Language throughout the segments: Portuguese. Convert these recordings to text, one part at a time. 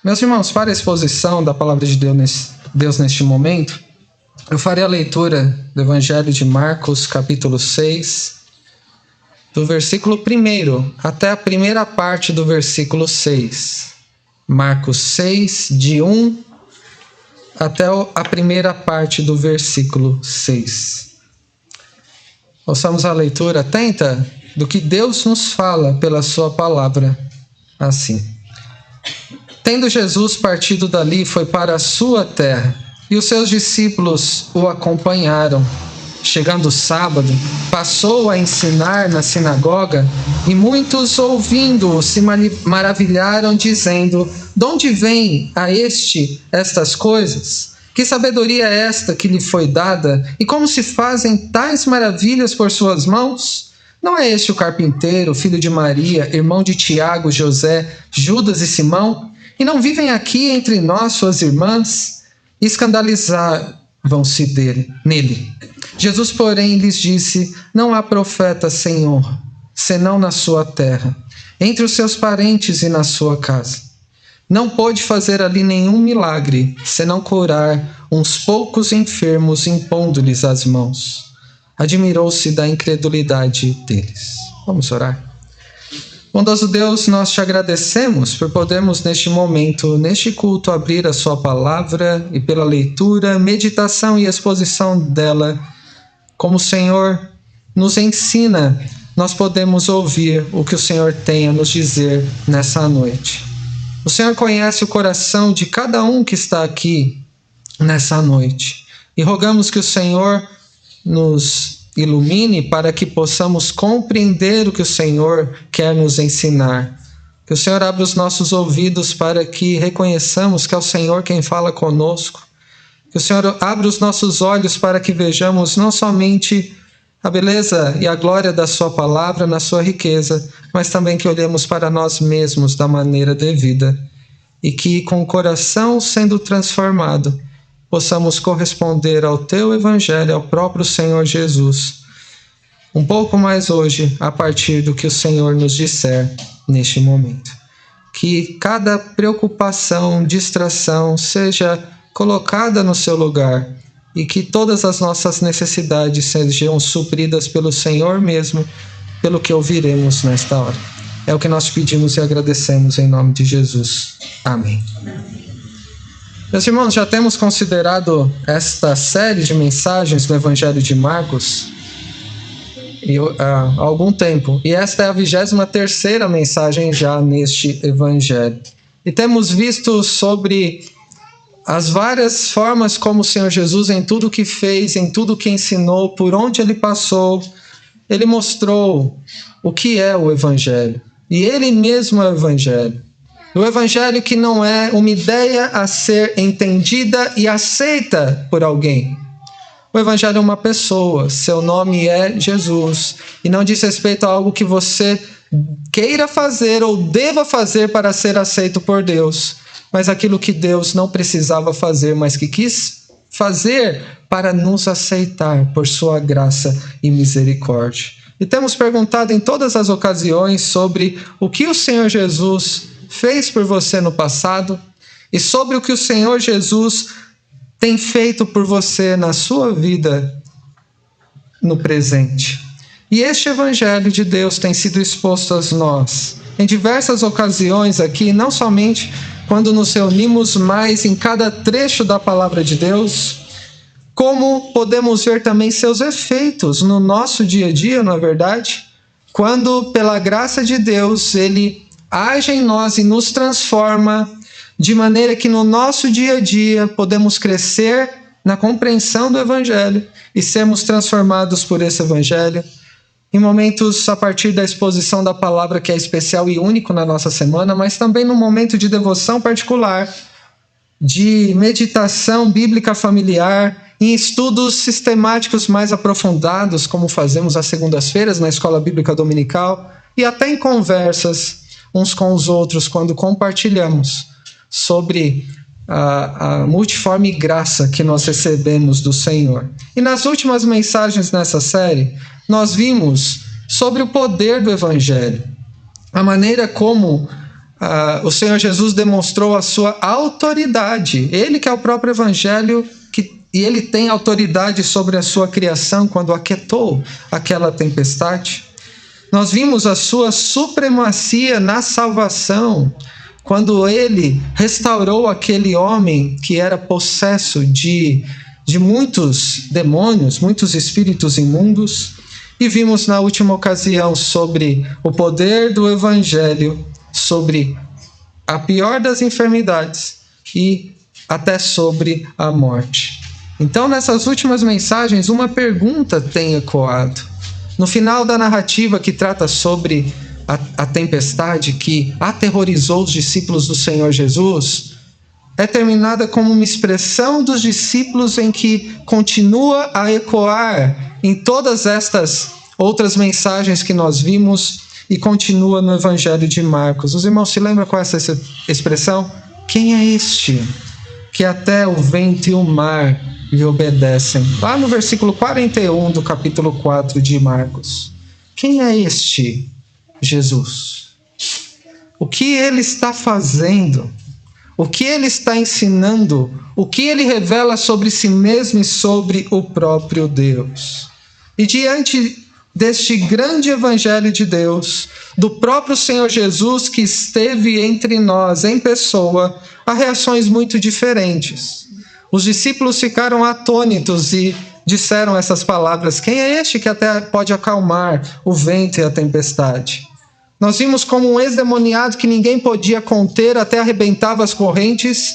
Meus irmãos, para a exposição da palavra de Deus neste momento, eu farei a leitura do Evangelho de Marcos, capítulo 6, do versículo 1 até a primeira parte do versículo 6. Marcos 6, de 1 até a primeira parte do versículo 6. Ouçamos a leitura atenta do que Deus nos fala pela sua palavra, assim. Tendo Jesus partido dali, foi para a sua terra, e os seus discípulos o acompanharam. Chegando o sábado, passou a ensinar na sinagoga, e muitos, ouvindo-o, se maravilharam, dizendo: de onde vem a estas coisas? Que sabedoria é esta que lhe foi dada? E como se fazem tais maravilhas por suas mãos? Não é este o carpinteiro, filho de Maria, irmão de Tiago, José, Judas e Simão? E não vivem aqui entre nós suas irmãs? Escandalizavam-se nele. Jesus, porém, lhes disse: não há profeta sem honra, senão na sua terra, entre os seus parentes e na sua casa. Não pôde fazer ali nenhum milagre, senão curar uns poucos enfermos, impondo-lhes as mãos. Admirou-se da incredulidade deles. Vamos orar. Bondoso Deus, nós te agradecemos por podermos neste momento, neste culto, abrir a sua palavra e pela leitura, meditação e exposição dela. Como o Senhor nos ensina, nós podemos ouvir o que o Senhor tem a nos dizer nessa noite. O Senhor conhece o coração de cada um que está aqui nessa noite. E rogamos que o Senhor nos ilumine para que possamos compreender o que o Senhor quer nos ensinar. Que o Senhor abra os nossos ouvidos para que reconheçamos que é o Senhor quem fala conosco. Que o Senhor abra os nossos olhos para que vejamos não somente a beleza e a glória da sua palavra na sua riqueza, mas também que olhemos para nós mesmos da maneira devida. E que com o coração sendo transformado, possamos corresponder ao teu evangelho, ao próprio Senhor Jesus, um pouco mais hoje, a partir do que o Senhor nos disser neste momento. Que cada preocupação, distração seja colocada no seu lugar e que todas as nossas necessidades sejam supridas pelo Senhor mesmo, pelo que ouviremos nesta hora. É o que nós pedimos e agradecemos em nome de Jesus. Amém. Meus irmãos, já temos considerado esta série de mensagens do Evangelho de Marcos há algum tempo. E esta é a 23ª mensagem já neste Evangelho. E temos visto sobre as várias formas como o Senhor Jesus, em tudo que fez, em tudo que ensinou, por onde ele passou, ele mostrou o que é o Evangelho. E ele mesmo é o Evangelho. O Evangelho que não é uma ideia a ser entendida e aceita por alguém. O Evangelho é uma pessoa, seu nome é Jesus. E não diz respeito a algo que você queira fazer ou deva fazer para ser aceito por Deus, mas aquilo que Deus não precisava fazer, mas que quis fazer para nos aceitar por sua graça e misericórdia. E temos perguntado em todas as ocasiões sobre o que o Senhor Jesus fez por você no passado e sobre o que o Senhor Jesus tem feito por você na sua vida no presente. E este Evangelho de Deus tem sido exposto a nós em diversas ocasiões aqui, não somente quando nos reunimos, mas em cada trecho da palavra de Deus, como podemos ver também seus efeitos no nosso dia a dia, não é verdade? Quando, pela graça de Deus, ele age em nós e nos transforma, de maneira que no nosso dia a dia podemos crescer na compreensão do Evangelho e sermos transformados por esse Evangelho em momentos a partir da exposição da palavra, que é especial e único na nossa semana, mas também num momento de devoção particular, de meditação bíblica familiar, em estudos sistemáticos mais aprofundados, como fazemos às segundas-feiras na Escola Bíblica Dominical, e até em conversas uns com os outros, quando compartilhamos sobre a multiforme graça que nós recebemos do Senhor. E nas últimas mensagens nessa série, nós vimos sobre o poder do Evangelho, a maneira como o Senhor Jesus demonstrou a sua autoridade. Ele que é o próprio Evangelho, e ele tem autoridade sobre a sua criação quando aquietou aquela tempestade. Nós vimos a sua supremacia na salvação, quando ele restaurou aquele homem que era possesso de muitos demônios, muitos espíritos imundos. E vimos na última ocasião sobre o poder do Evangelho, sobre a pior das enfermidades e até sobre a morte. Então, nessas últimas mensagens, uma pergunta tem ecoado. No final da narrativa que trata sobre a tempestade que aterrorizou os discípulos do Senhor Jesus, é terminada como uma expressão dos discípulos em que continua a ecoar em todas estas outras mensagens que nós vimos e continua no Evangelho de Marcos. Os irmãos se lembram qual é essa expressão? Quem é este que até o vento e o mar lhe obedecem? Lá no versículo 41 do capítulo 4 de Marcos. Quem é este Jesus? O que ele está fazendo? O que ele está ensinando? O que ele revela sobre si mesmo e sobre o próprio Deus? E diante deste grande Evangelho de Deus, do próprio Senhor Jesus que esteve entre nós em pessoa, há reações muito diferentes. Os discípulos ficaram atônitos e disseram essas palavras: quem é este que até pode acalmar o vento e a tempestade? Nós vimos como um ex-demoniado que ninguém podia conter, até arrebentava as correntes,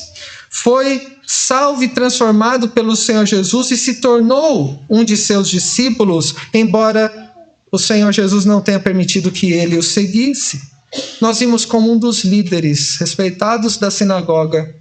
foi salvo e transformado pelo Senhor Jesus e se tornou um de seus discípulos, embora o Senhor Jesus não tenha permitido que ele o seguisse. Nós vimos como um dos líderes respeitados da sinagoga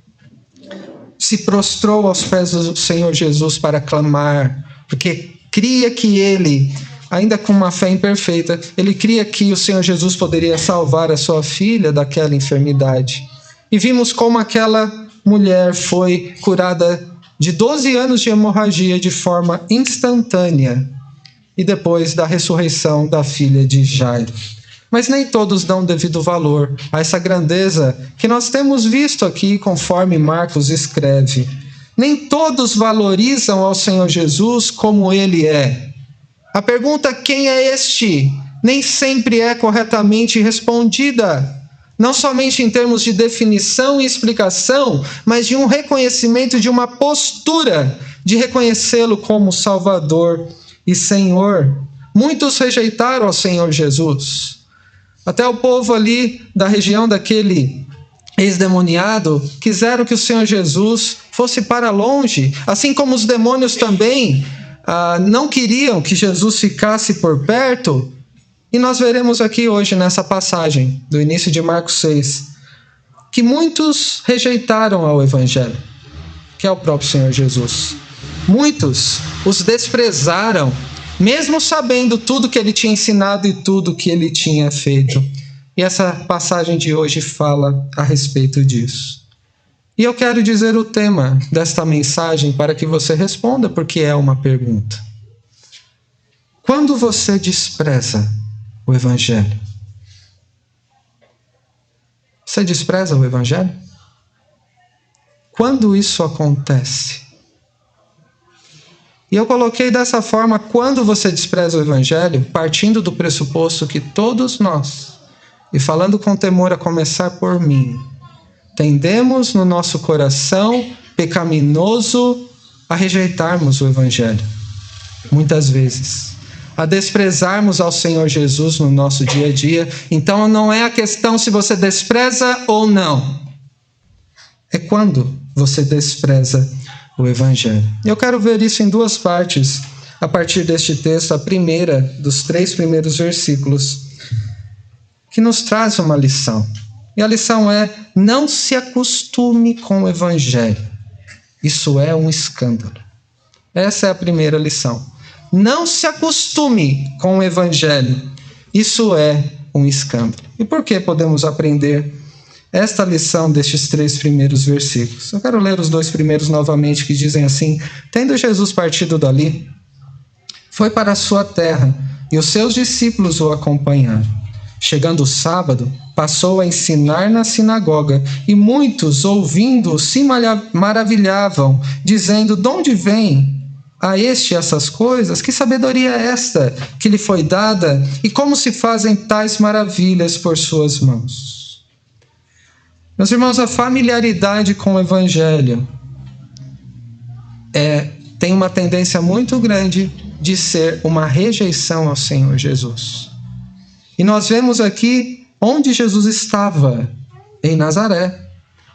se prostrou aos pés do Senhor Jesus para clamar, porque cria que ele, ainda com uma fé imperfeita, ele cria que o Senhor Jesus poderia salvar a sua filha daquela enfermidade. E vimos como aquela mulher foi curada de 12 anos de hemorragia de forma instantânea, e depois da ressurreição da filha de Jairo. Mas nem todos dão devido valor a essa grandeza que nós temos visto aqui, conforme Marcos escreve. Nem todos valorizam ao Senhor Jesus como ele é. A pergunta quem é este nem sempre é corretamente respondida, não somente em termos de definição e explicação, mas de um reconhecimento, de uma postura de reconhecê-lo como Salvador e Senhor. Muitos rejeitaram ao Senhor Jesus. Até o povo ali da região daquele ex-demoniado quiseram que o Senhor Jesus fosse para longe, assim como os demônios também não queriam que Jesus ficasse por perto. E nós veremos aqui hoje nessa passagem do início de Marcos 6 que muitos rejeitaram ao Evangelho, que é o próprio Senhor Jesus. Muitos os desprezaram, mesmo sabendo tudo que ele tinha ensinado e tudo que ele tinha feito. E essa passagem de hoje fala a respeito disso. E eu quero dizer o tema desta mensagem para que você responda, porque é uma pergunta. Quando você despreza o Evangelho? Você despreza o Evangelho? Quando isso acontece? E eu coloquei dessa forma: quando você despreza o Evangelho, partindo do pressuposto que todos nós, e falando com temor a começar por mim, tendemos no nosso coração pecaminoso a rejeitarmos o Evangelho, muitas vezes, a desprezarmos ao Senhor Jesus no nosso dia a dia. Então não é a questão se você despreza ou não, é quando você despreza o Evangelho. Eu quero ver isso em duas partes, a partir deste texto. A primeira, dos 3 primeiros versículos, que nos traz uma lição. E a lição é: não se acostume com o Evangelho. Isso é um escândalo. Essa é a primeira lição. Não se acostume com o Evangelho. Isso é um escândalo. E por que podemos aprender esta lição destes 3 primeiros versículos? Eu quero ler os 2 primeiros novamente, que dizem assim: tendo Jesus partido dali, foi para a sua terra, e os seus discípulos o acompanharam. Chegando o sábado, passou a ensinar na sinagoga, e muitos, ouvindo, se maravilhavam, dizendo: de onde vem a este essas coisas? Que sabedoria é esta que lhe foi dada? E como se fazem tais maravilhas por suas mãos? Meus irmãos, a familiaridade com o Evangelho tem uma tendência muito grande de ser uma rejeição ao Senhor Jesus. E nós vemos aqui onde Jesus estava, em Nazaré,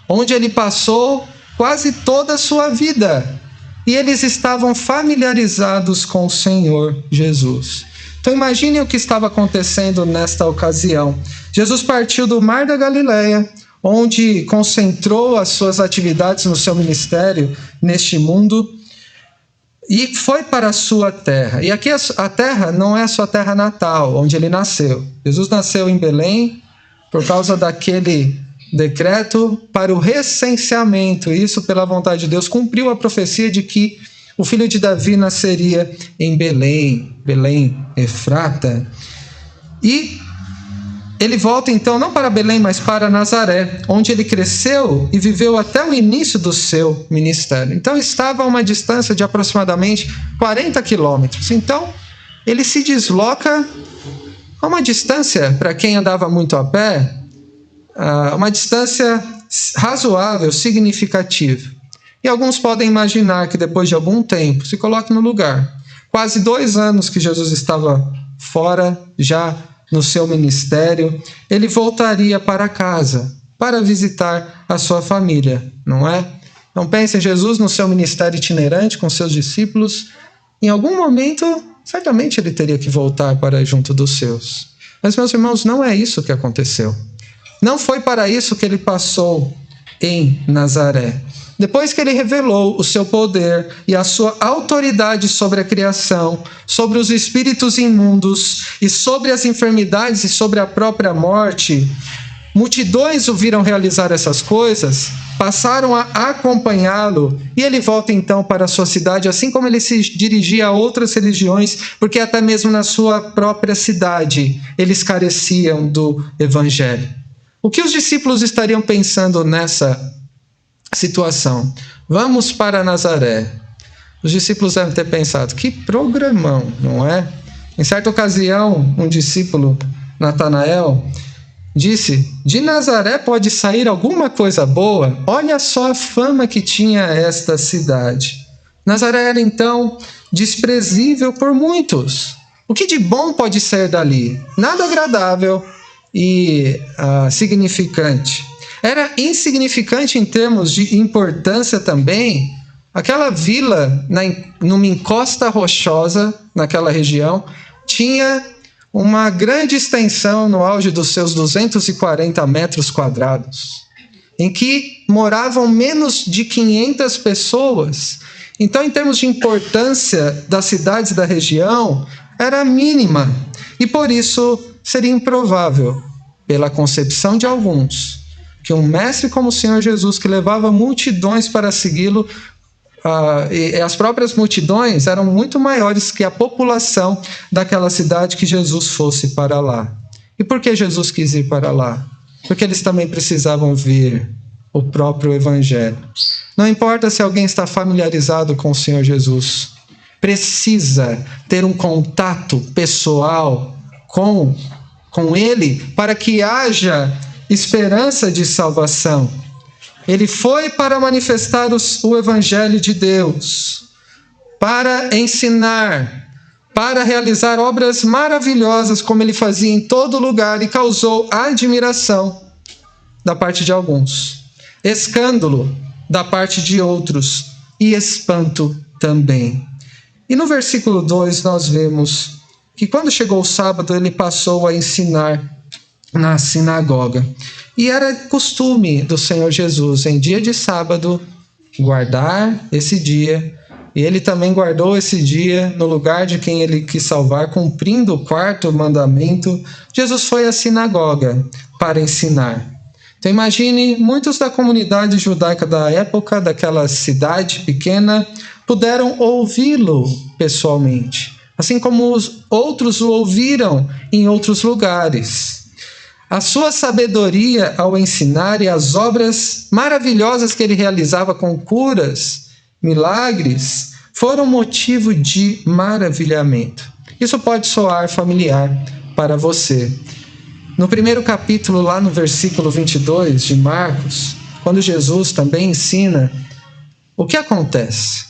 onde ele passou quase toda a sua vida. E eles estavam familiarizados com o Senhor Jesus. Então imagine o que estava acontecendo nesta ocasião. Jesus partiu do Mar da Galileia, onde concentrou as suas atividades no seu ministério neste mundo, e foi para a sua terra. E aqui a terra não é a sua terra natal, onde ele nasceu. Jesus nasceu em Belém por causa daquele decreto para o recenseamento. Isso, pela vontade de Deus, cumpriu a profecia de que o filho de Davi nasceria em Belém, Efrata. E ele volta então não para Belém, mas para Nazaré, onde ele cresceu e viveu até o início do seu ministério. Então estava a uma distância de aproximadamente 40 quilômetros. Então ele se desloca a uma distância, para quem andava muito a pé, uma distância razoável, significativa. E alguns podem imaginar que depois de algum tempo, se coloque no lugar, quase 2 anos que Jesus estava fora, já no seu ministério, ele voltaria para casa para visitar a sua família, não é? Então pense em Jesus no seu ministério itinerante com seus discípulos. Em algum momento, certamente ele teria que voltar para junto dos seus. Mas, meus irmãos, não é isso que aconteceu. Não foi para isso que ele passou em Nazaré. Depois que ele revelou o seu poder e a sua autoridade sobre a criação, sobre os espíritos imundos e sobre as enfermidades e sobre a própria morte, multidões o viram realizar essas coisas, passaram a acompanhá-lo, e ele volta então para a sua cidade, assim como ele se dirigia a outras religiões, porque até mesmo na sua própria cidade eles careciam do Evangelho. O que os discípulos estariam pensando nessa situação? Vamos para Nazaré. Os discípulos devem ter pensado: que programão, não é? Em certa ocasião, um discípulo, Natanael, disse: de Nazaré pode sair alguma coisa boa? Olha só a fama que tinha esta cidade. Nazaré era então desprezível por muitos. O que de bom pode sair dali? Nada agradável e significante. Era insignificante em termos de importância também. Aquela vila, numa encosta rochosa, naquela região, tinha uma grande extensão no auge dos seus 240 metros quadrados, em que moravam menos de 500 pessoas. Então, em termos de importância das cidades da região, era mínima. E por isso seria improvável, pela concepção de alguns, que um mestre como o Senhor Jesus, que levava multidões para segui-lo, e as próprias multidões eram muito maiores que a população daquela cidade, que Jesus fosse para lá. E por que Jesus quis ir para lá? Porque eles também precisavam ver o próprio Evangelho. Não importa se alguém está familiarizado com o Senhor Jesus, precisa ter um contato pessoal com Ele para que haja esperança de salvação. Ele foi para manifestar o Evangelho de Deus, para ensinar, para realizar obras maravilhosas, como ele fazia em todo lugar, e causou admiração da parte de alguns, escândalo da parte de outros, e espanto também. E no versículo 2 nós vemos que quando chegou o sábado, ele passou a ensinar na sinagoga. E era costume do Senhor Jesus, em dia de sábado, guardar esse dia. E ele também guardou esse dia no lugar de quem ele quis salvar, cumprindo o 4º mandamento. Jesus foi à sinagoga para ensinar. Então imagine, muitos da comunidade judaica da época, daquela cidade pequena, puderam ouvi-lo pessoalmente, assim como os outros o ouviram em outros lugares. A sua sabedoria ao ensinar e as obras maravilhosas que ele realizava com curas, milagres, foram motivo de maravilhamento. Isso pode soar familiar para você. No primeiro capítulo, lá no versículo 22 de Marcos, quando Jesus também ensina, o que acontece?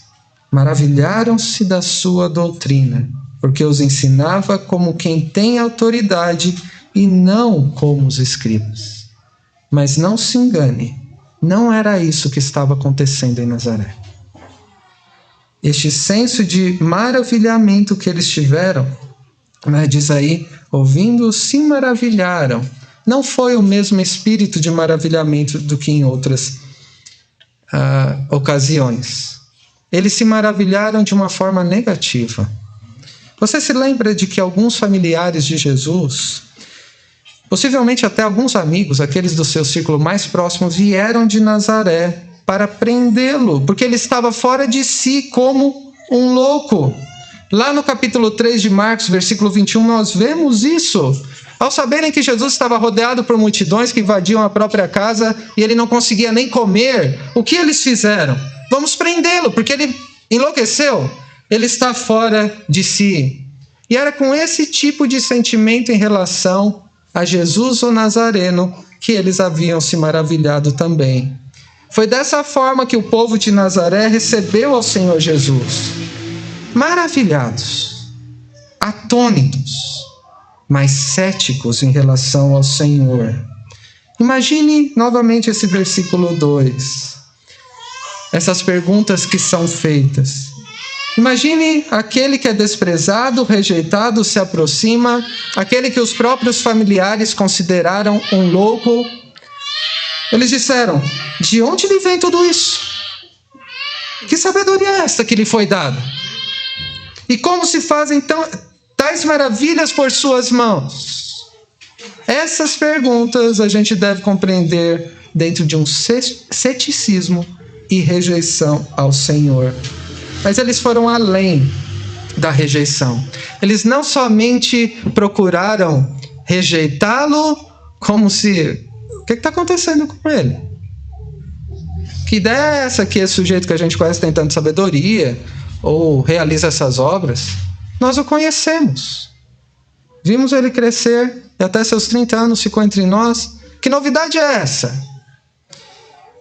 Maravilharam-se da sua doutrina, porque os ensinava como quem tem autoridade e não como os escribas. Mas não se engane, não era isso que estava acontecendo em Nazaré. Este senso de maravilhamento que eles tiveram, diz aí, ouvindo, se maravilharam. Não foi o mesmo espírito de maravilhamento do que em outras ocasiões. Eles se maravilharam de uma forma negativa. Você se lembra de que alguns familiares de Jesus, possivelmente até alguns amigos, aqueles do seu círculo mais próximo, vieram de Nazaré para prendê-lo, porque ele estava fora de si como um louco. Lá no capítulo 3 de Marcos, versículo 21, nós vemos isso. Ao saberem que Jesus estava rodeado por multidões que invadiam a própria casa e ele não conseguia nem comer, o que eles fizeram? Vamos prendê-lo, porque ele enlouqueceu. Ele está fora de si. E era com esse tipo de sentimento em relação a Jesus o Nazareno que eles haviam se maravilhado também. Foi dessa forma que o povo de Nazaré recebeu ao Senhor Jesus. Maravilhados, atônitos, mas céticos em relação ao Senhor. Imagine novamente esse versículo 2. Essas perguntas que são feitas. Imagine aquele que é desprezado, rejeitado, se aproxima, aquele que os próprios familiares consideraram um louco. Eles disseram, de onde lhe vem tudo isso? Que sabedoria é esta que lhe foi dada? E como se fazem tais maravilhas por suas mãos? Essas perguntas a gente deve compreender dentro de um ceticismo e rejeição ao Senhor. Mas eles foram além da rejeição. Eles não somente procuraram rejeitá-lo como se... O que está acontecendo com ele? Que ideia é essa que esse sujeito que a gente conhece tem tanta sabedoria ou realiza essas obras? Nós o conhecemos. Vimos ele crescer e até seus 30 anos ficou entre nós. Que novidade é essa?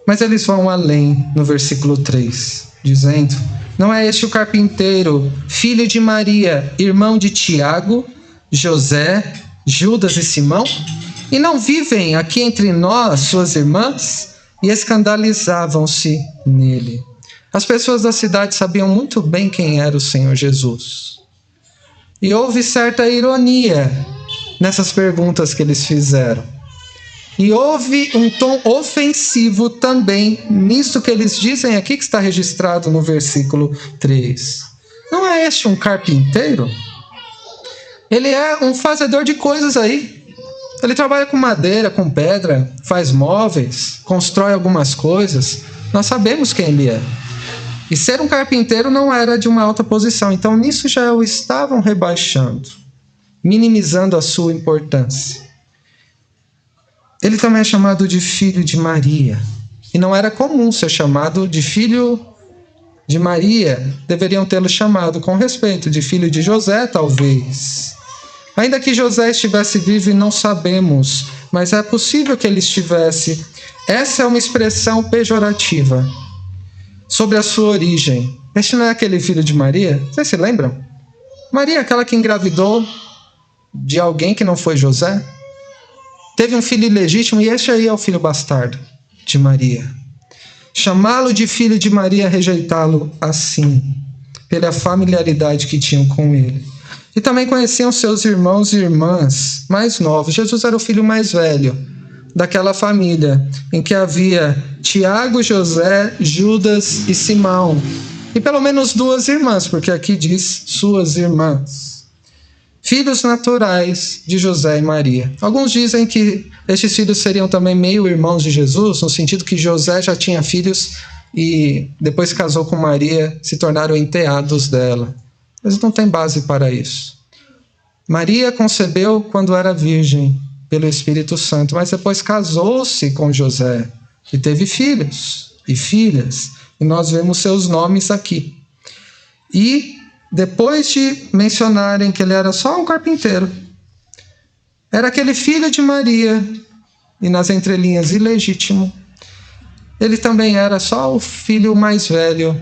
Mas eles vão além no versículo 3, dizendo... Não é este o carpinteiro, filho de Maria, irmão de Tiago, José, Judas e Simão? E não vivem aqui entre nós suas irmãs? E escandalizavam-se nele. As pessoas da cidade sabiam muito bem quem era o Senhor Jesus. E houve certa ironia nessas perguntas que eles fizeram. E houve um tom ofensivo também nisso que eles dizem aqui, que está registrado no versículo 3. Não é este um carpinteiro? Ele é um fazedor de coisas aí. Ele trabalha com madeira, com pedra, faz móveis, constrói algumas coisas. Nós sabemos quem ele é. E ser um carpinteiro não era de uma alta posição. Então nisso já o estavam rebaixando, minimizando a sua importância. Ele também é chamado de filho de Maria. E não era comum ser chamado de filho de Maria. Deveriam tê-lo chamado com respeito de filho de José, talvez. Ainda que José estivesse vivo e não sabemos, mas é possível que ele estivesse. Essa é uma expressão pejorativa sobre a sua origem. Este não é aquele filho de Maria? Vocês se lembram? Maria, aquela que engravidou de alguém que não foi José? Teve um filho ilegítimo e este aí é o filho bastardo de Maria. Chamá-lo de filho de Maria, rejeitá-lo assim, pela familiaridade que tinham com ele. E também conheciam seus irmãos e irmãs mais novos. Jesus era o filho mais velho daquela família, em que havia Tiago, José, Judas e Simão. E pelo menos 2 irmãs, porque aqui diz suas irmãs. Filhos naturais de José e Maria. Alguns dizem que estes filhos seriam também meio-irmãos de Jesus, no sentido que José já tinha filhos e depois casou com Maria, se tornaram enteados dela. Mas não tem base para isso. Maria concebeu quando era virgem, pelo Espírito Santo, mas depois casou-se com José e teve filhos e filhas, e nós vemos seus nomes aqui. E depois de mencionarem que ele era só um carpinteiro, era aquele filho de Maria, e nas entrelinhas ilegítimo, ele também era só o filho mais velho,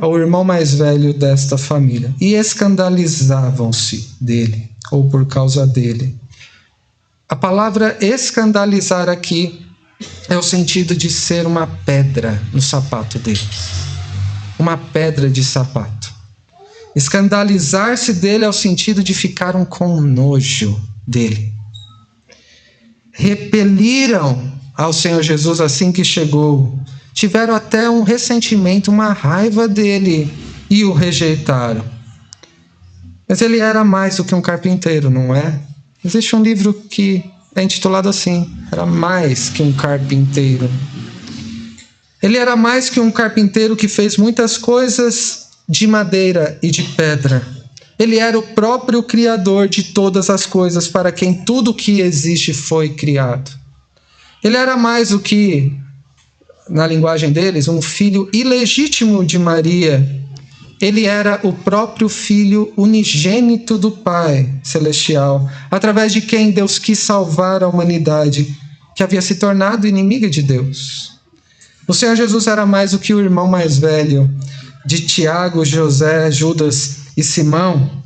o irmão mais velho desta família. E escandalizavam-se dele, ou por causa dele. A palavra escandalizar aqui é o sentido de ser uma pedra no sapato deles. Uma pedra de sapato. Escandalizar-se dele é o sentido de ficaram com nojo dele. Repeliram ao Senhor Jesus assim que chegou. Tiveram até um ressentimento, uma raiva dele e o rejeitaram. Mas ele era mais do que um carpinteiro, não é? Existe um livro que é intitulado assim, era mais que um carpinteiro. Ele era mais que um carpinteiro que fez muitas coisas de madeira e de pedra. Ele era o próprio Criador de todas as coisas, para quem tudo que existe foi criado. Ele era mais do que, na linguagem deles, um filho ilegítimo de Maria. Ele era o próprio Filho unigênito do Pai Celestial, através de quem Deus quis salvar a humanidade, que havia se tornado inimiga de Deus. O Senhor Jesus era mais do que o irmão mais velho de Tiago, José, Judas e Simão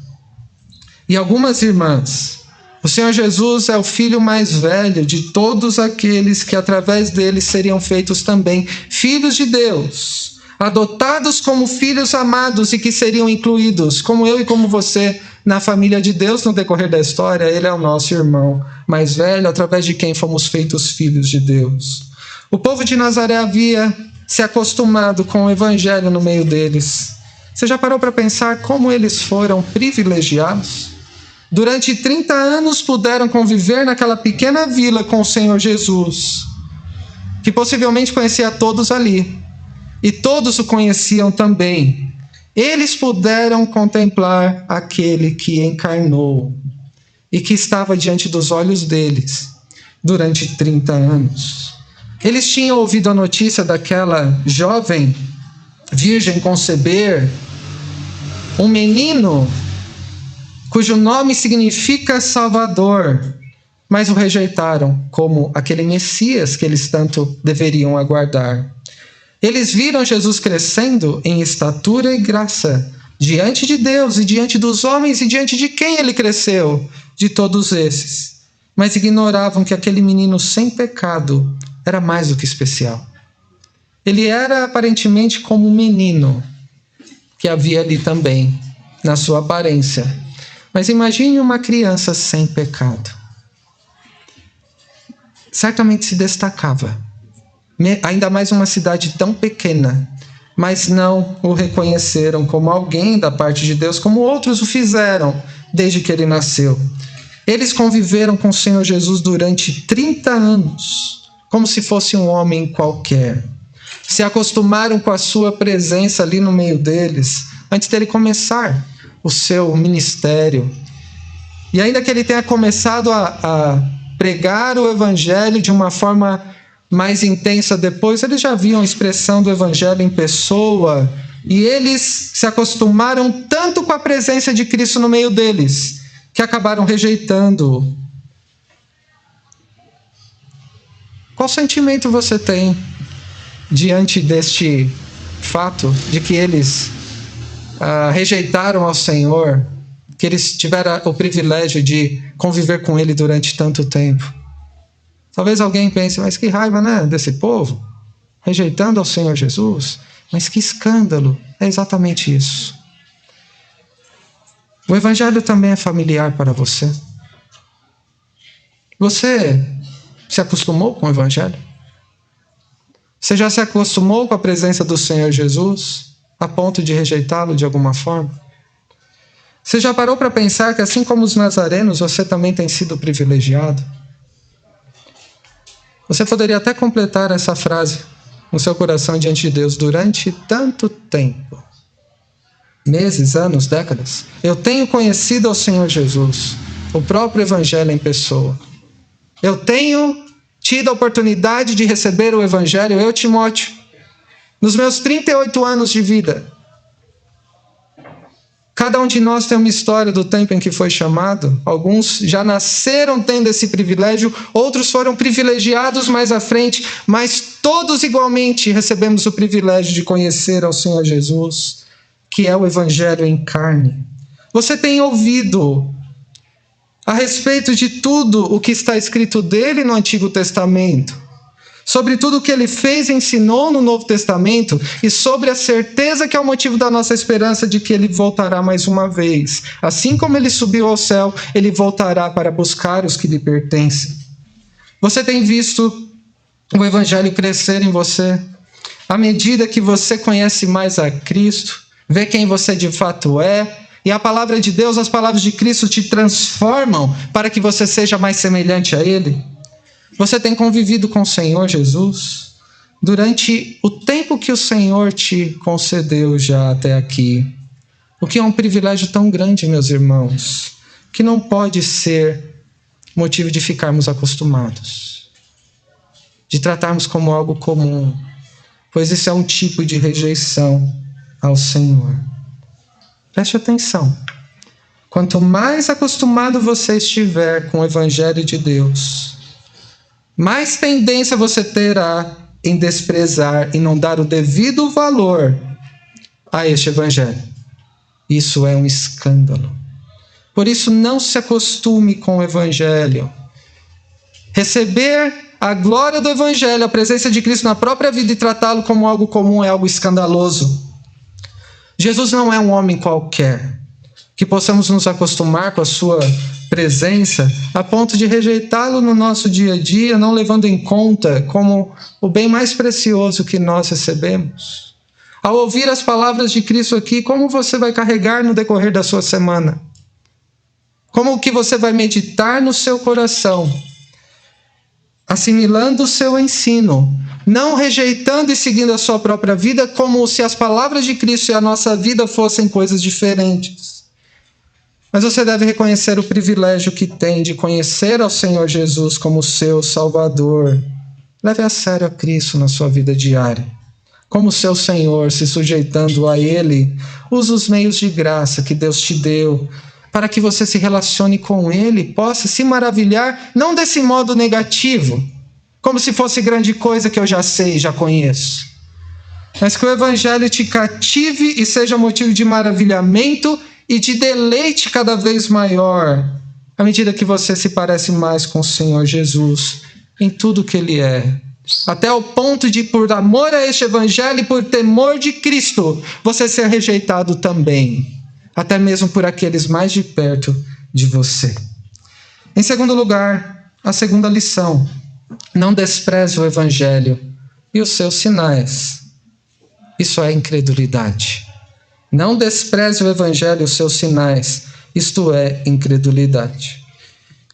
e algumas irmãs. O Senhor Jesus é o filho mais velho de todos aqueles que através dele seriam feitos também filhos de Deus, adotados como filhos amados e que seriam incluídos, como eu e como você, na família de Deus no decorrer da história. Ele é o nosso irmão mais velho, através de quem fomos feitos filhos de Deus. O povo de Nazaré havia se acostumado com o evangelho no meio deles. Você já parou para pensar como eles foram privilegiados? Durante 30 anos puderam conviver naquela pequena vila com o Senhor Jesus, que possivelmente conhecia todos ali. E todos o conheciam também. Eles puderam contemplar aquele que encarnou e que estava diante dos olhos deles durante 30 anos. Eles tinham ouvido a notícia daquela jovem virgem conceber um menino cujo nome significa Salvador, mas o rejeitaram como aquele Messias que eles tanto deveriam aguardar. Eles viram Jesus crescendo em estatura e graça diante de Deus e diante dos homens, e diante de quem ele cresceu, de todos esses. Mas ignoravam que aquele menino sem pecado era mais do que especial. Ele era aparentemente como um menino que havia ali também, na sua aparência. Mas imagine uma criança sem pecado. Certamente se destacava. Ainda mais uma cidade tão pequena, mas não o reconheceram como alguém da parte de Deus, como outros o fizeram desde que ele nasceu. Eles conviveram com o Senhor Jesus durante 30 anos, como se fosse um homem qualquer. Se acostumaram com a sua presença ali no meio deles, antes dele começar o seu ministério. E ainda que ele tenha começado a pregar o evangelho de uma forma mais intensa depois, eles já viam a expressão do evangelho em pessoa, e eles se acostumaram tanto com a presença de Cristo no meio deles, que acabaram rejeitando-o. Qual sentimento você tem diante deste fato de que eles rejeitaram ao Senhor, que eles tiveram o privilégio de conviver com Ele durante tanto tempo? Talvez alguém pense, mas que raiva, né, desse povo, rejeitando ao Senhor Jesus. Mas que escândalo, é exatamente isso. O Evangelho também é familiar para você. Você se acostumou com o Evangelho? Você já se acostumou com a presença do Senhor Jesus, a ponto de rejeitá-lo de alguma forma? Você já parou para pensar que, assim como os nazarenos, você também tem sido privilegiado? Você poderia até completar essa frase no seu coração diante de Deus: durante tanto tempo, meses, anos, décadas, eu tenho conhecido ao Senhor Jesus, o próprio Evangelho em pessoa. Eu tenho tido a oportunidade de receber o Evangelho, eu, Timóteo, nos meus 38 anos de vida. Cada um de nós tem uma história do tempo em que foi chamado. Alguns já nasceram tendo esse privilégio, outros foram privilegiados mais à frente, mas todos igualmente recebemos o privilégio de conhecer ao Senhor Jesus, que é o Evangelho em carne. Você tem ouvido a respeito de tudo o que está escrito dele no Antigo Testamento, sobre tudo o que ele fez e ensinou no Novo Testamento, e sobre a certeza que é o motivo da nossa esperança de que ele voltará mais uma vez. Assim como ele subiu ao céu, ele voltará para buscar os que lhe pertencem. Você tem visto o Evangelho crescer em você? À medida que você conhece mais a Cristo, vê quem você de fato é, e a palavra de Deus, as palavras de Cristo te transformam para que você seja mais semelhante a Ele? Você tem convivido com o Senhor Jesus durante o tempo que o Senhor te concedeu já até aqui. O que é um privilégio tão grande, meus irmãos, que não pode ser motivo de ficarmos acostumados, de tratarmos como algo comum, pois isso é um tipo de rejeição ao Senhor. Preste atenção. Quanto mais acostumado você estiver com o Evangelho de Deus, mais tendência você terá em desprezar e não dar o devido valor a este Evangelho. Isso é um escândalo. Por isso, não se acostume com o Evangelho. Receber a glória do Evangelho, a presença de Cristo na própria vida e tratá-lo como algo comum é algo escandaloso. Jesus não é um homem qualquer, que possamos nos acostumar com a sua presença a ponto de rejeitá-lo no nosso dia a dia, não levando em conta como o bem mais precioso que nós recebemos. Ao ouvir as palavras de Cristo aqui, como você vai carregar no decorrer da sua semana? Como que você vai meditar no seu coração, assimilando o seu ensino, não rejeitando e seguindo a sua própria vida, como se as palavras de Cristo e a nossa vida fossem coisas diferentes. Mas você deve reconhecer o privilégio que tem de conhecer ao Senhor Jesus como seu Salvador. Leve a sério a Cristo na sua vida diária. Como seu Senhor, se sujeitando a Ele, use os meios de graça que Deus te deu, para que você se relacione com Ele, possa se maravilhar, não desse modo negativo, como se fosse grande coisa que eu já sei, já conheço, mas que o Evangelho te cative e seja motivo de maravilhamento e de deleite cada vez maior, à medida que você se parece mais com o Senhor Jesus, em tudo que Ele é. Até o ponto de, por amor a este Evangelho e por temor de Cristo, você ser rejeitado também, até mesmo por aqueles mais de perto de você. Em segundo lugar, a segunda lição: não despreze o Evangelho e os seus sinais. Isso é incredulidade. Não despreze o Evangelho e os seus sinais. Isto é incredulidade.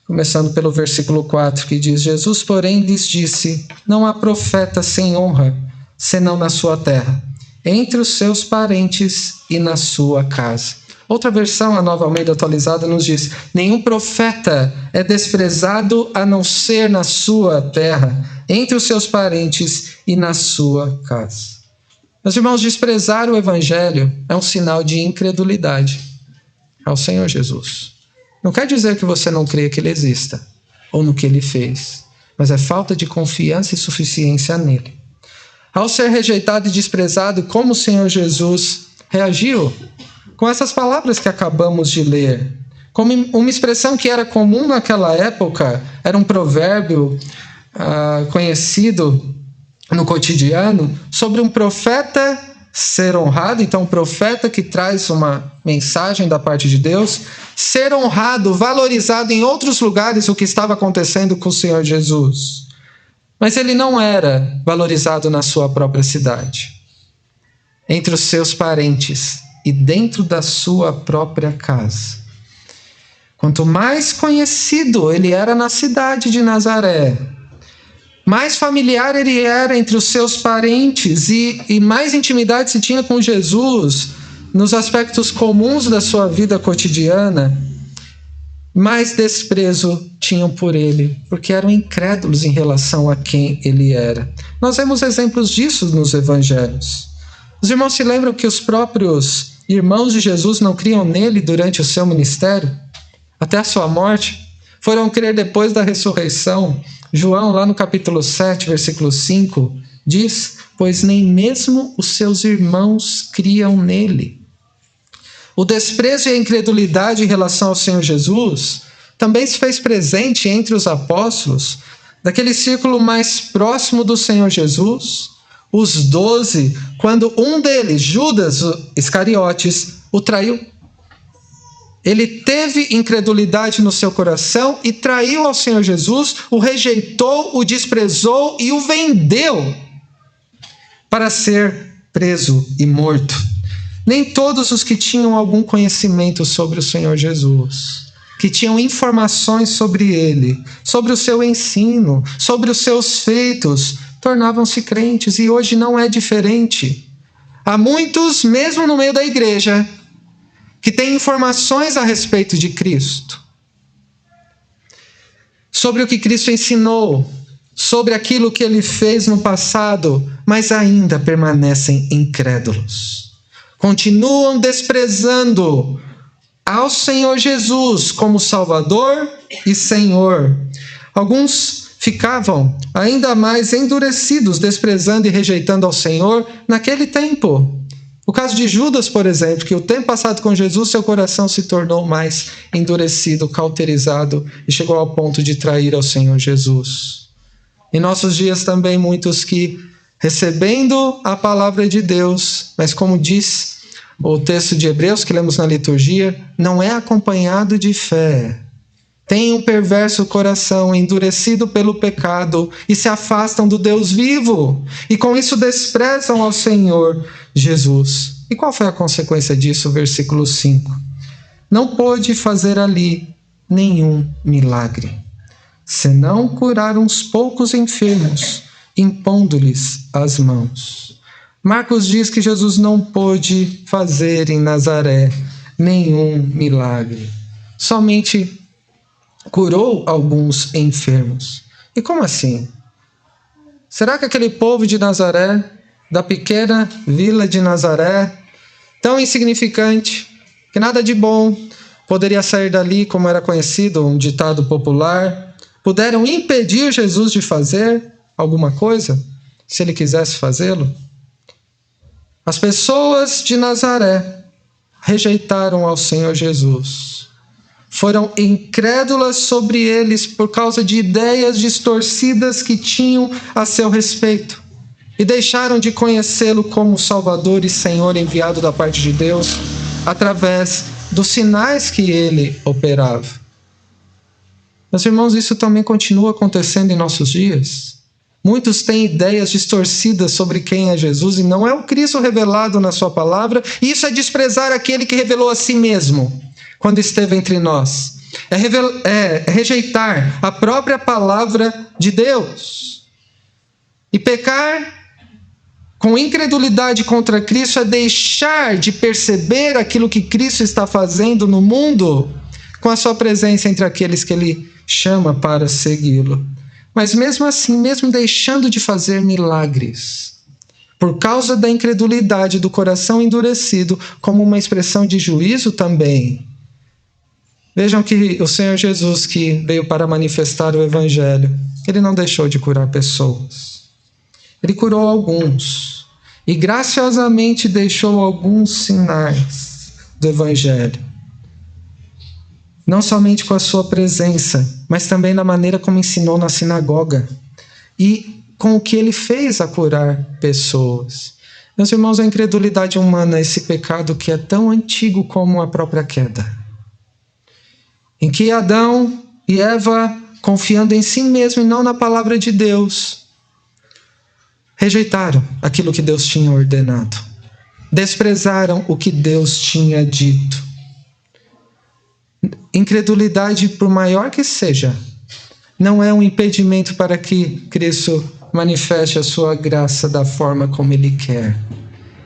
Começando pelo versículo 4, que diz: Jesus, porém, lhes disse: não há profeta sem honra, senão na sua terra, entre os seus parentes e na sua casa. Outra versão, a Nova Almeida Atualizada, nos diz: nenhum profeta é desprezado a não ser na sua terra, entre os seus parentes e na sua casa. Meus irmãos, desprezar o Evangelho é um sinal de incredulidade ao Senhor Jesus. Não quer dizer que você não crê que Ele exista, ou no que Ele fez, mas é falta de confiança e suficiência nele. Ao ser rejeitado e desprezado, como o Senhor Jesus reagiu? Com essas palavras que acabamos de ler, como uma expressão que era comum naquela época, era um provérbio conhecido no cotidiano, sobre um profeta ser honrado. Então, um profeta que traz uma mensagem da parte de Deus, ser honrado, valorizado em outros lugares, o que estava acontecendo com o Senhor Jesus. Mas ele não era valorizado na sua própria cidade, entre os seus parentes e dentro da sua própria casa. Quanto mais conhecido ele era na cidade de Nazaré, mais familiar ele era entre os seus parentes e mais intimidade se tinha com Jesus nos aspectos comuns da sua vida cotidiana, mais desprezo tinham por ele, porque eram incrédulos em relação a quem ele era. Nós vemos exemplos disso nos evangelhos. Os irmãos se lembram que os próprios irmãos de Jesus não criam nele durante o seu ministério, até a sua morte? Foram crer depois da ressurreição. João, lá no capítulo 7, versículo 5, diz: pois nem mesmo os seus irmãos criam nele. O desprezo e a incredulidade em relação ao Senhor Jesus também se fez presente entre os apóstolos, daquele círculo mais próximo do Senhor Jesus, os 12, quando um deles, Judas Iscariotes, o traiu. Ele teve incredulidade no seu coração e traiu ao Senhor Jesus, o rejeitou, o desprezou e o vendeu para ser preso e morto. Nem todos os que tinham algum conhecimento sobre o Senhor Jesus, que tinham informações sobre ele, sobre o seu ensino, sobre os seus feitos, tornavam-se crentes, e hoje não é diferente. Há muitos, mesmo no meio da igreja, que têm informações a respeito de Cristo, sobre o que Cristo ensinou, sobre aquilo que ele fez no passado, mas ainda permanecem incrédulos. Continuam desprezando ao Senhor Jesus como Salvador e Senhor. Alguns ficavam ainda mais endurecidos, desprezando e rejeitando ao Senhor naquele tempo. O caso de Judas, por exemplo, que o tempo passado com Jesus, seu coração se tornou mais endurecido, cauterizado e chegou ao ponto de trair ao Senhor Jesus. Em nossos dias também muitos que, recebendo a palavra de Deus, mas como diz o texto de Hebreus que lemos na liturgia, não é acompanhado de fé. Tem um perverso coração, endurecido pelo pecado, e se afastam do Deus vivo, e com isso desprezam ao Senhor Jesus. E qual foi a consequência disso? Versículo 5. Não pôde fazer ali nenhum milagre, senão curar uns poucos enfermos, impondo-lhes as mãos. Marcos diz que Jesus não pôde fazer em Nazaré nenhum milagre. Somente curou alguns enfermos. E como assim? Será que aquele povo de Nazaré, da pequena vila de Nazaré, tão insignificante, que nada de bom poderia sair dali, como era conhecido, um ditado popular, puderam impedir Jesus de fazer alguma coisa, se ele quisesse fazê-lo? As pessoas de Nazaré rejeitaram ao Senhor Jesus. Foram incrédulas sobre eles por causa de ideias distorcidas que tinham a seu respeito. E deixaram de conhecê-lo como Salvador e Senhor enviado da parte de Deus através dos sinais que ele operava. Meus irmãos, isso também continua acontecendo em nossos dias. Muitos têm ideias distorcidas sobre quem é Jesus e não é o Cristo revelado na sua palavra, e isso é desprezar aquele que revelou a si mesmo quando esteve entre nós. É rejeitar a própria palavra de Deus. E pecar com incredulidade contra Cristo é deixar de perceber aquilo que Cristo está fazendo no mundo com a sua presença entre aqueles que ele chama para segui-lo. Mas mesmo assim, mesmo deixando de fazer milagres, por causa da incredulidade do coração endurecido, como uma expressão de juízo também, vejam que o Senhor Jesus, que veio para manifestar o Evangelho, ele não deixou de curar pessoas. Ele curou alguns e graciosamente deixou alguns sinais do Evangelho. Não somente com a sua presença, mas também na maneira como ensinou na sinagoga e com o que ele fez a curar pessoas. Meus irmãos, a incredulidade humana é esse pecado que é tão antigo como a própria queda, em que Adão e Eva, confiando em si mesmo e não na palavra de Deus, rejeitaram aquilo que Deus tinha ordenado, desprezaram o que Deus tinha dito. Incredulidade, por maior que seja, não é um impedimento para que Cristo manifeste a sua graça da forma como Ele quer,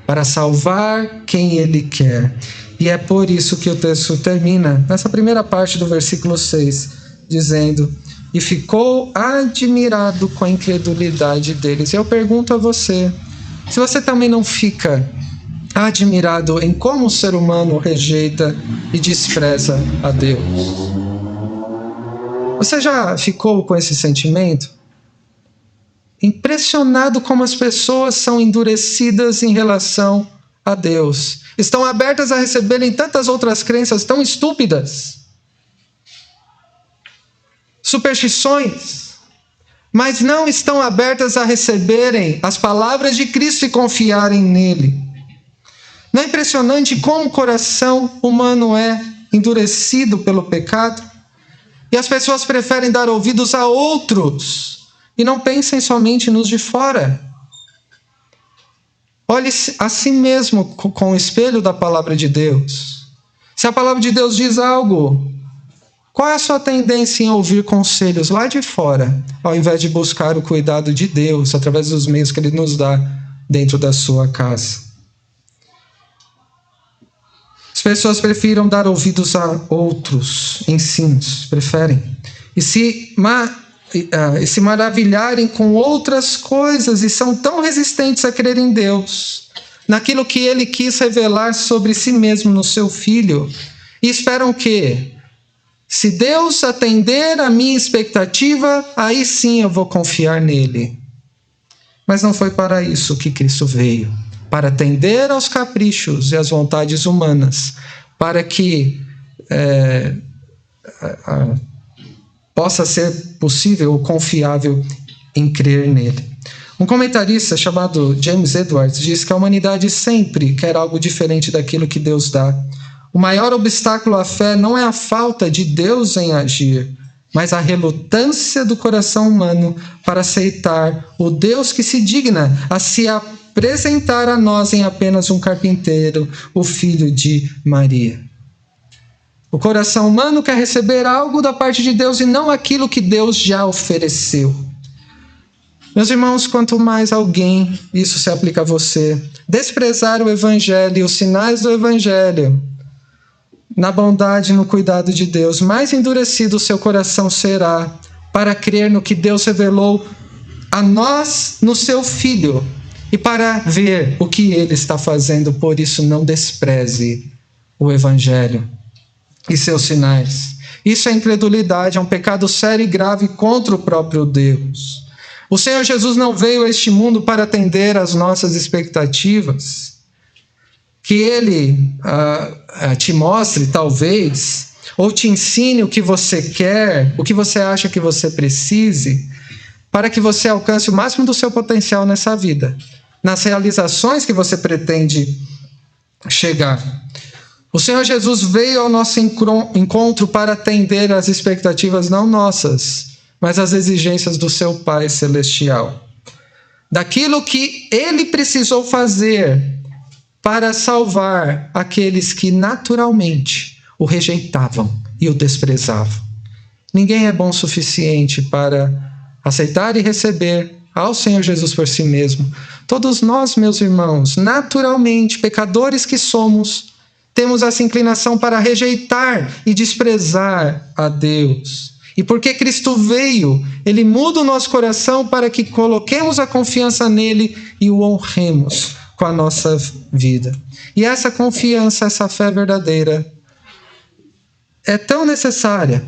para salvar quem Ele quer. E é por isso que o texto termina, nessa primeira parte do versículo 6, dizendo: e ficou admirado com a incredulidade deles. E eu pergunto a você, se você também não fica admirado em como o ser humano rejeita e despreza a Deus. Você já ficou com esse sentimento? Impressionado como as pessoas são endurecidas em relação a Deus. Estão abertas a receberem tantas outras crenças tão estúpidas. Superstições. Mas não estão abertas a receberem as palavras de Cristo e confiarem nele. Não é impressionante como o coração humano é endurecido pelo pecado? E as pessoas preferem dar ouvidos a outros e não pensem somente nos de fora. Olhe a si mesmo com o espelho da palavra de Deus. Se a palavra de Deus diz algo, qual é a sua tendência em ouvir conselhos lá de fora, ao invés de buscar o cuidado de Deus através dos meios que Ele nos dá dentro da sua casa? As pessoas preferem dar ouvidos a outros ensinos, preferem. E se maravilharem com outras coisas e são tão resistentes a crer em Deus, naquilo que Ele quis revelar sobre si mesmo no seu Filho, e esperam que, se Deus atender a minha expectativa, aí sim eu vou confiar nele. Mas não foi para isso que Cristo veio. Para atender aos caprichos e às vontades humanas, para que possa ser possível ou confiável em crer nele. Um comentarista chamado James Edwards diz que a humanidade sempre quer algo diferente daquilo que Deus dá. O maior obstáculo à fé não é a falta de Deus em agir, mas a relutância do coração humano para aceitar o Deus que se digna a se apresentar a nós em apenas um carpinteiro, o filho de Maria. O coração humano quer receber algo da parte de Deus e não aquilo que Deus já ofereceu. Meus irmãos, quanto mais alguém, isso se aplica a você, desprezar o Evangelho e os sinais do Evangelho, na bondade e no cuidado de Deus, mais endurecido o seu coração será para crer no que Deus revelou a nós no seu Filho e para ver o que Ele está fazendo. Por isso, não despreze o Evangelho e seus sinais. Isso é incredulidade, é um pecado sério e grave contra o próprio Deus. O Senhor Jesus não veio a este mundo para atender às nossas expectativas. Que Ele te mostre, talvez, ou te ensine o que você quer, o que você acha que você precise, para que você alcance o máximo do seu potencial nessa vida, nas realizações que você pretende chegar. O Senhor Jesus veio ao nosso encontro para atender às expectativas não nossas, mas às exigências do seu Pai Celestial. Daquilo que Ele precisou fazer para salvar aqueles que naturalmente o rejeitavam e o desprezavam. Ninguém é bom o suficiente para aceitar e receber ao Senhor Jesus por si mesmo. Todos nós, meus irmãos, naturalmente, pecadores que somos, temos essa inclinação para rejeitar e desprezar a Deus. E porque Cristo veio, Ele muda o nosso coração para que coloquemos a confiança nele e o honremos com a nossa vida. E essa confiança, essa fé verdadeira é tão necessária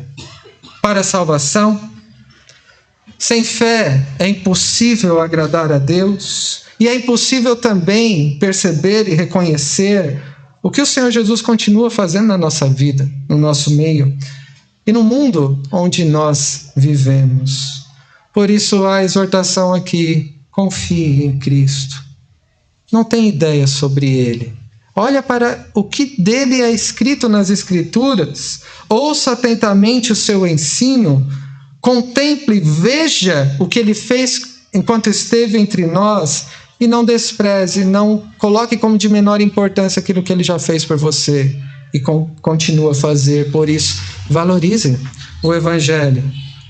para a salvação. Sem fé é impossível agradar a Deus e é impossível também perceber e reconhecer o que o Senhor Jesus continua fazendo na nossa vida, no nosso meio e no mundo onde nós vivemos. Por isso a exortação aqui: confie em Cristo. Não tem ideia sobre Ele. Olha para o que dele é escrito nas Escrituras. Ouça atentamente o seu ensino. Contemple, veja o que Ele fez enquanto esteve entre nós. E não despreze, não coloque como de menor importância aquilo que Ele já fez por você. E continua a fazer. Por isso, valorize o Evangelho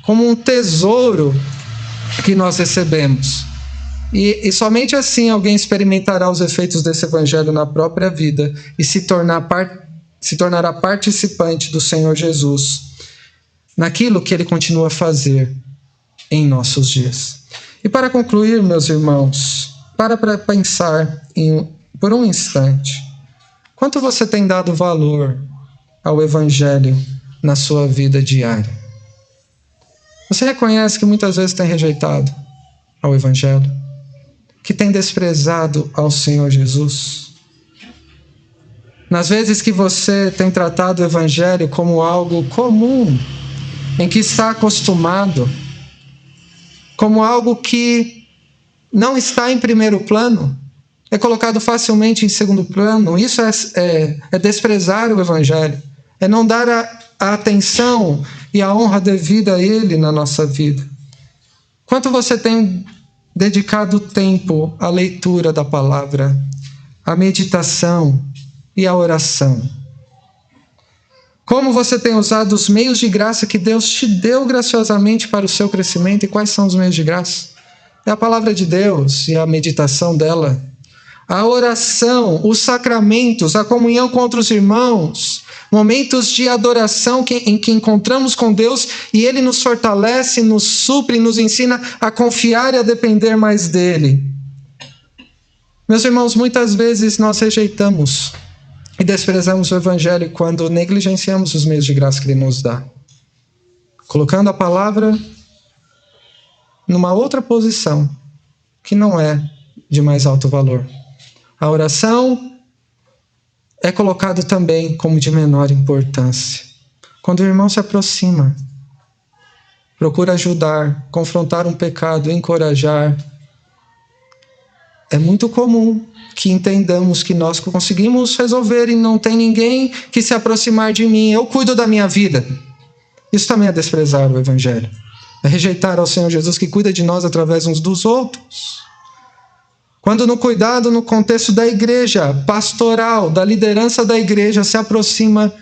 como um tesouro que nós recebemos. E somente assim alguém experimentará os efeitos desse Evangelho na própria vida e se tornar se tornará participante do Senhor Jesus naquilo que Ele continua a fazer em nossos dias. E para concluir, meus irmãos, para pensar por um instante, quanto você tem dado valor ao Evangelho na sua vida diária? Você reconhece que muitas vezes tem rejeitado ao Evangelho? Que tem desprezado ao Senhor Jesus? Nas vezes que você tem tratado o Evangelho como algo comum, em que está acostumado, como algo que não está em primeiro plano, é colocado facilmente em segundo plano, isso é desprezar o Evangelho, é não dar a atenção e a honra devida a Ele na nossa vida. Quanto você tem dedicado tempo à leitura da palavra, à meditação e à oração? Como você tem usado os meios de graça que Deus te deu graciosamente para o seu crescimento? E quais são os meios de graça? É a palavra de Deus e a meditação dela, a oração, os sacramentos, a comunhão com outros irmãos, momentos de adoração em que encontramos com Deus e Ele nos fortalece, nos supre, nos ensina a confiar e a depender mais dEle. Meus irmãos, muitas vezes nós rejeitamos e desprezamos o Evangelho quando negligenciamos os meios de graça que Ele nos dá, colocando a palavra numa outra posição que não é de mais alto valor. A oração é colocado também como de menor importância. Quando o irmão se aproxima, procura ajudar, confrontar um pecado, encorajar, é muito comum que entendamos que nós conseguimos resolver e não tem ninguém que se aproximar de mim, eu cuido da minha vida. Isso também é desprezar o Evangelho. É rejeitar ao Senhor Jesus que cuida de nós através uns dos outros. Quando no cuidado, no contexto da igreja pastoral, da liderança da igreja, se aproxima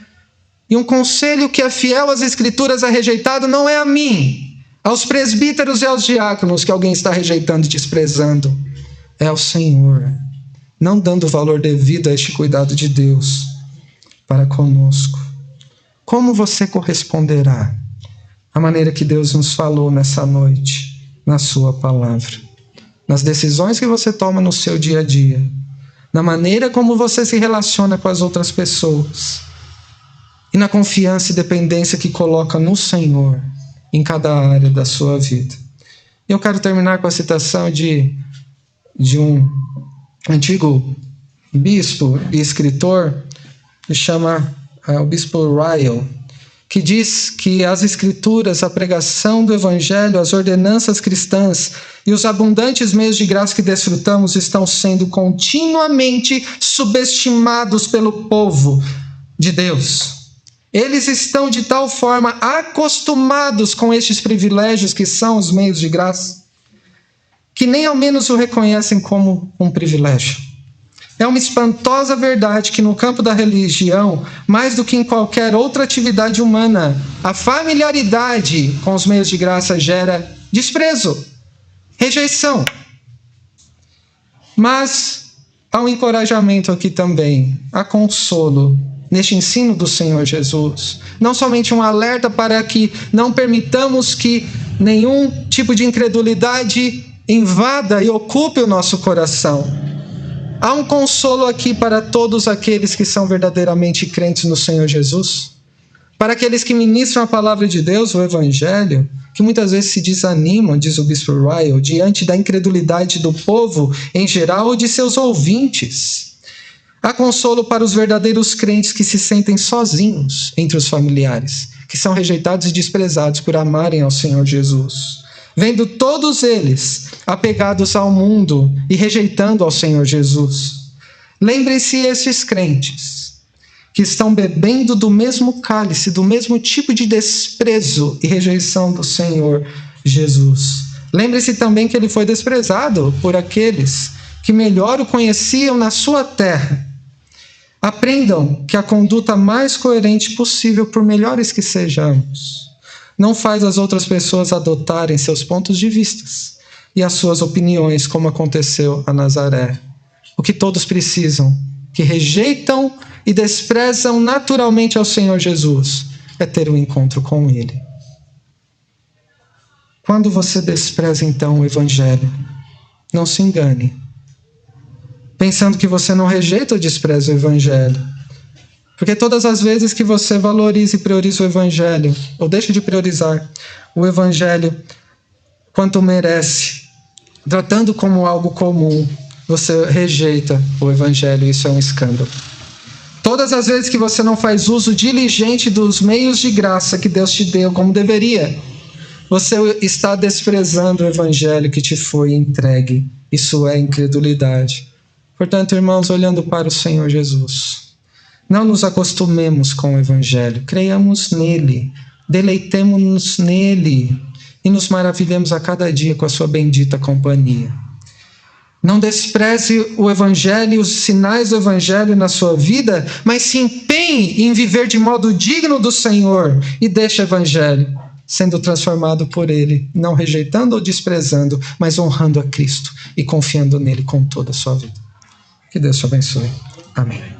e um conselho que é fiel às Escrituras é rejeitado, não é a mim, aos presbíteros e aos diáconos que alguém está rejeitando e desprezando, é ao Senhor, não dando valor devido a este cuidado de Deus para conosco. Como você corresponderá à maneira que Deus nos falou nessa noite, na sua palavra? Nas decisões que você toma no seu dia a dia, na maneira como você se relaciona com as outras pessoas e na confiança e dependência que coloca no Senhor em cada área da sua vida. Eu quero terminar com a citação de um antigo bispo e escritor que chama o bispo Ryle, que diz que as Escrituras, a pregação do Evangelho, as ordenanças cristãs e os abundantes meios de graça que desfrutamos estão sendo continuamente subestimados pelo povo de Deus. Eles estão de tal forma acostumados com estes privilégios que são os meios de graça, que nem ao menos o reconhecem como um privilégio. É uma espantosa verdade que no campo da religião, mais do que em qualquer outra atividade humana, a familiaridade com os meios de graça gera desprezo, rejeição. Mas há um encorajamento aqui também, há consolo neste ensino do Senhor Jesus. Não somente um alerta para que não permitamos que nenhum tipo de incredulidade invada e ocupe o nosso coração. Há um consolo aqui para todos aqueles que são verdadeiramente crentes no Senhor Jesus, para aqueles que ministram a palavra de Deus, o Evangelho, que muitas vezes se desanimam, diz o bispo Ryle, diante da incredulidade do povo em geral ou de seus ouvintes. Há consolo para os verdadeiros crentes que se sentem sozinhos entre os familiares, que são rejeitados e desprezados por amarem ao Senhor Jesus, vendo todos eles apegados ao mundo e rejeitando ao Senhor Jesus. Lembrem-se esses crentes que estão bebendo do mesmo cálice, do mesmo tipo de desprezo e rejeição do Senhor Jesus. Lembre-se também que ele foi desprezado por aqueles que melhor o conheciam na sua terra. Aprendam que a conduta mais coerente possível, por melhores que sejamos, não faz as outras pessoas adotarem seus pontos de vista e as suas opiniões, como aconteceu a Nazaré. O que todos precisam, que rejeitam e desprezam naturalmente ao Senhor Jesus é ter um encontro com Ele. Quando você despreza então o Evangelho, não se engane, pensando que você não rejeita ou despreza o Evangelho. Porque todas as vezes que você valoriza e prioriza o Evangelho, ou deixa de priorizar o Evangelho quanto merece, tratando como algo comum, você rejeita o Evangelho, e isso é um escândalo. Todas as vezes que você não faz uso diligente dos meios de graça que Deus te deu como deveria, você está desprezando o Evangelho que te foi entregue. Isso é incredulidade. Portanto, irmãos, olhando para o Senhor Jesus, não nos acostumemos com o Evangelho, creiamos nele, deleitemo-nos nele e nos maravilhemos a cada dia com a sua bendita companhia. Não despreze o Evangelho e os sinais do Evangelho na sua vida, mas se empenhe em viver de modo digno do Senhor e deixe o Evangelho sendo transformado por Ele, não rejeitando ou desprezando, mas honrando a Cristo e confiando nele com toda a sua vida. Que Deus te abençoe. Amém.